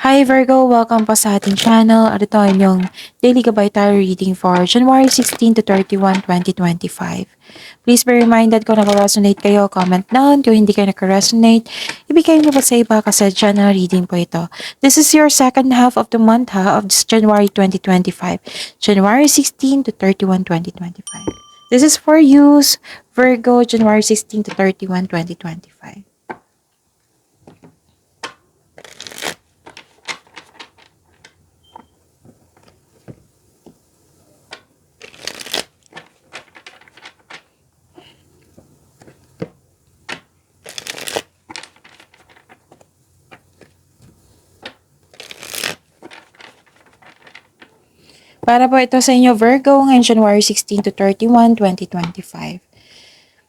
Hi Virgo! Welcome po sa ating channel. At ito ay inyong daily gabay tarot reading for January 16 to 31, 2025. Please be reminded kung naka-resonate kayo, comment down. Kung hindi kayo naka-resonate, ibigay niyo po sa iba kasi general reading po ito. This is your second half of the month of this January 2025. January 16 to 31, 2025. This is for use Virgo, January 16 to 31, 2025. Para po ito sa inyo Virgo ngayong January 16 to 31, 2025.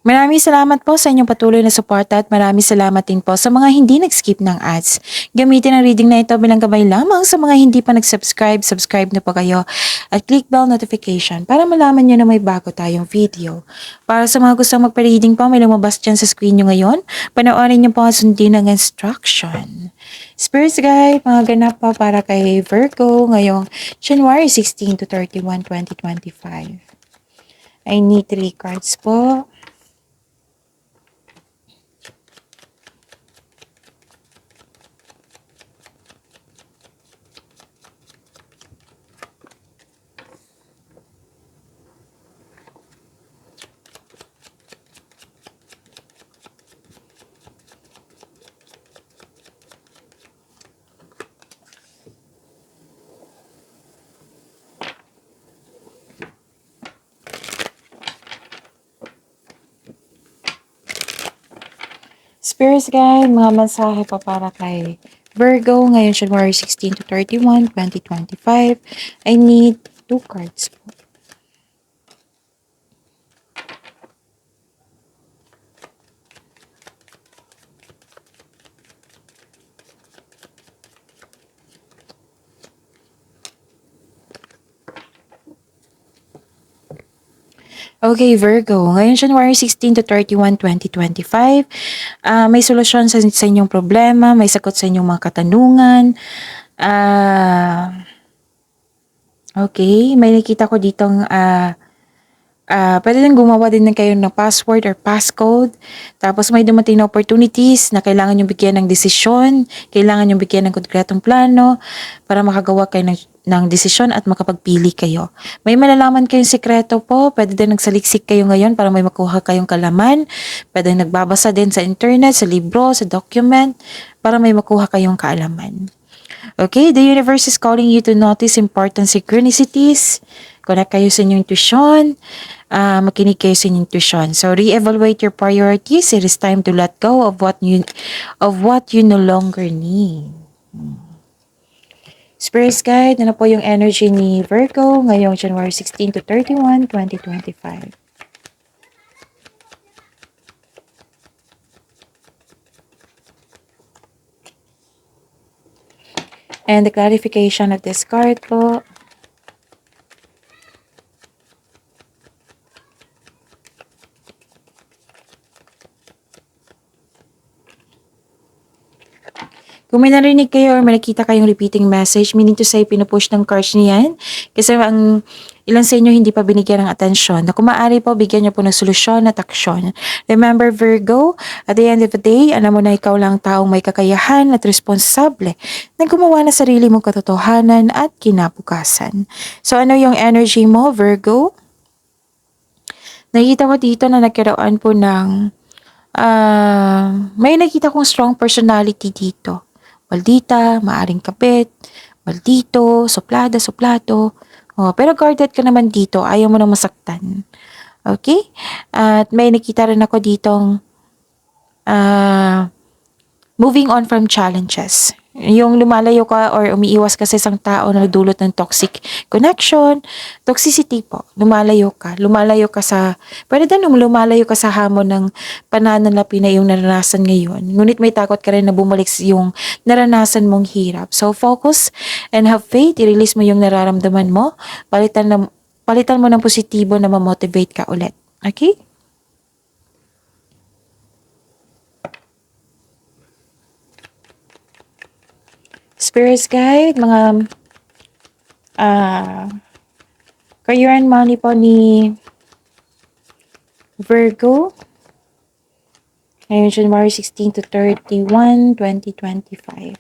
Maraming salamat po sa inyong patuloy na suporta at maraming salamat din po sa mga hindi nag-skip ng ads. Gamitin ang reading na ito bilang gabay lamang sa mga hindi pa nag-subscribe. Subscribe na po kayo at click bell notification para malaman nyo na may bago tayong video. Para sa mga gustong magpa-reading po, may lumabas dyan sa screen nyo ngayon. Panoorin nyo po ang sundin ng instruction. Spirits Guide, mga ganap pa para kay Virgo ngayong January 16 to 31, 2025. I need 3 cards po. Spirits Guide, mga mensahe pa para kay Virgo ngayon January 16 to 31, 2025. I need 2 cards po. Okay, Virgo. Ngayon, January 16 to 31, 2025. May solusyon sa inyong problema, may sagot sa inyong mga katanungan. Okay, may nakita ko ditong pwede din gumawa din kayo ng password or passcode. Tapos may dumating na opportunities na kailangan yung bigyan ng desisyon, kailangan yung bigyan ng konkretong plano para makagawa kayo ng desisyon at makapagpili kayo. May malalaman kayong sikreto po, pwede din nagsaliksik kayo ngayon para may makuha kayong kalaman. Pwede nagbabasa din sa internet, sa libro, sa document, para may makuha kayong kaalaman. Okay, the universe is calling you to notice important synchronicities. Connect kayo sa inyong intuition. Makinig kayo sa inyong intuition. So, re-evaluate your priorities. It is time to let go of what you no longer need. Spirits Guide, ano po yung energy ni Virgo ngayong January 16 to 31, 2025. And the clarification of this card po. Kung may narinig kayo or may nakita kayong repeating message, meaning to say, pinupush ng cards niyan. Kasi ang ilan sa inyo hindi pa binigyan ng atensyon. Na kung maaari po, bigyan niyo po ng solusyon at aksyon. Remember Virgo, at the end of the day, alam mo na ikaw lang taong may kakayahan at responsable na gumawa ng sarili mong katotohanan at kinabukasan. So ano yung energy mo, Virgo? Nakita ko dito na nagkaroon po ng may nakita kong strong personality dito. Maldita, maaring kabit, maldito, suplada, suplado. Oh, pero guarded ka naman dito, ayaw mo nang masaktan. Okay? At may nakita rin ako ditong moving on from challenges. Yung lumalayo ka or umiiwas ka sa isang tao na nagdulot ng toxic connection, toxicity po, lumalayo ka sa, pwede din lumalayo ka sa hamon ng pananalapi na yung naranasan ngayon. Ngunit may takot ka rin na bumalik yung naranasan mong hirap. So focus and have faith, i-release mo yung nararamdaman mo, palitan mo ng positibo na ma-motivate ka ulit. Okay? Spirits guide, mga ah career and money po ni Virgo. Ngayon, January 16 to 31, 2025.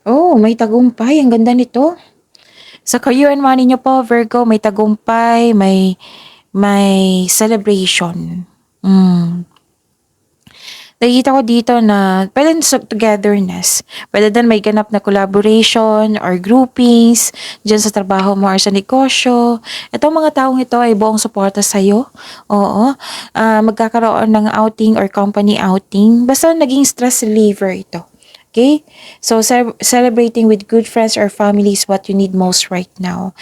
Oh, may tagumpay. Ang ganda nito. Sa career and money niyo po, Virgo, may tagumpay, may celebration. Mm. Nakikita ko dito na pwede sa togetherness. Pwede din may ganap na collaboration or groupings dyan sa trabaho mo or sa negosyo. Itong mga taong ito ay buong suporta sa'yo. Oo. Magkakaroon ng outing or company outing. Basta naging stress reliever ito. Okay? So, celebrating with good friends or family is what you need most right now.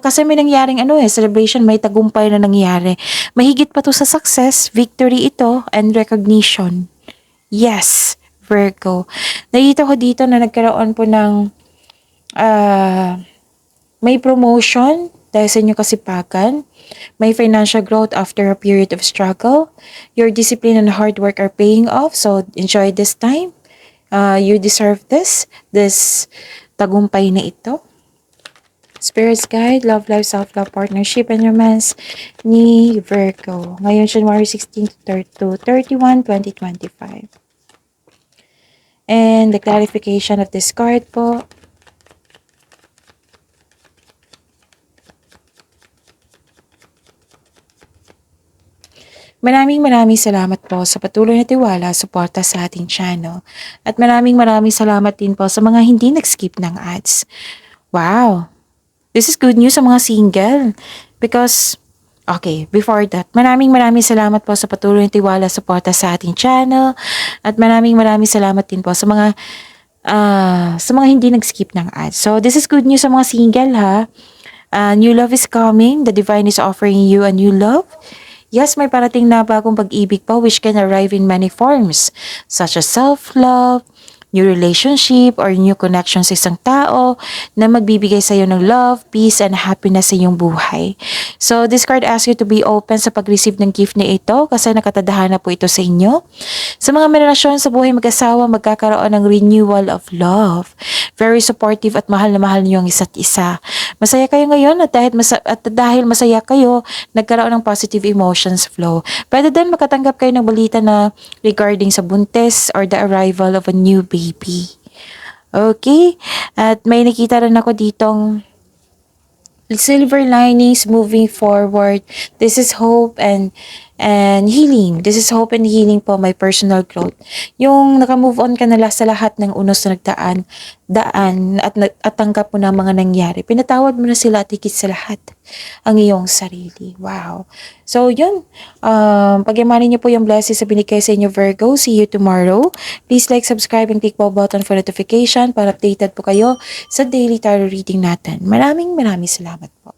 Kasi may nangyaring celebration, may tagumpay na nangyari. Mahigit pa to sa success, victory ito, and recognition. Yes, Virgo. Nakita ko dito na nagkaroon po ng may promotion dahil sa inyong kasipagan. May financial growth after a period of struggle. Your discipline and hard work are paying off, so enjoy this time. You deserve this tagumpay na ito. Spirits guide, love life, self-love, partnership, and romance ni Virgo. Ngayon, January 16 to 31, 2025. And the clarification of this card po. Maraming salamat po sa patuloy na tiwala, suporta sa ating channel. At maraming salamat din po sa mga hindi nag-skip ng ads. Wow! This is good news sa mga single. Because, okay, before that, maraming salamat po sa patuloy na tiwala, suporta sa ating channel. At maraming salamat din po sa mga hindi nag-skip ng ads. So, this is good news sa mga single ha. New love is coming. The divine is offering you a new love. Yes, may parating na bagong pag-ibig po which can arrive in many forms, such as self-love, new relationship, or new connection sa isang tao na magbibigay sa iyo ng love, peace, and happiness sa iyong buhay. So, this card asks you to be open sa pag-receive ng gift na ito kasi nakatadhana po ito sa inyo. Sa mga relasyon sa buhay mag-asawa, magkakaroon ng renewal of love. Very supportive at mahal na mahal niyo ang isa't isa. Masaya kayo ngayon at dahil masaya kayo, nagkaroon ng positive emotions flow. Pwede din makatanggap kayo ng balita na regarding sa buntis or the arrival of a new baby. Okay? At may nakita rin ako ditong silver linings moving forward. This is hope and healing. This is hope and healing po, my personal growth. Yung naka-move on ka na sa lahat ng unos na daan at tanggap mo na mga nangyari. Pinatawad mo na sila at higit sa lahat ang iyong sarili. Wow. So, yun. Pagyamanin niyo po yung blessings sa binigay sa inyo, Virgo. See you tomorrow. Please like, subscribe, and click po button for notification para updated po kayo sa daily tarot reading natin. Maraming salamat po.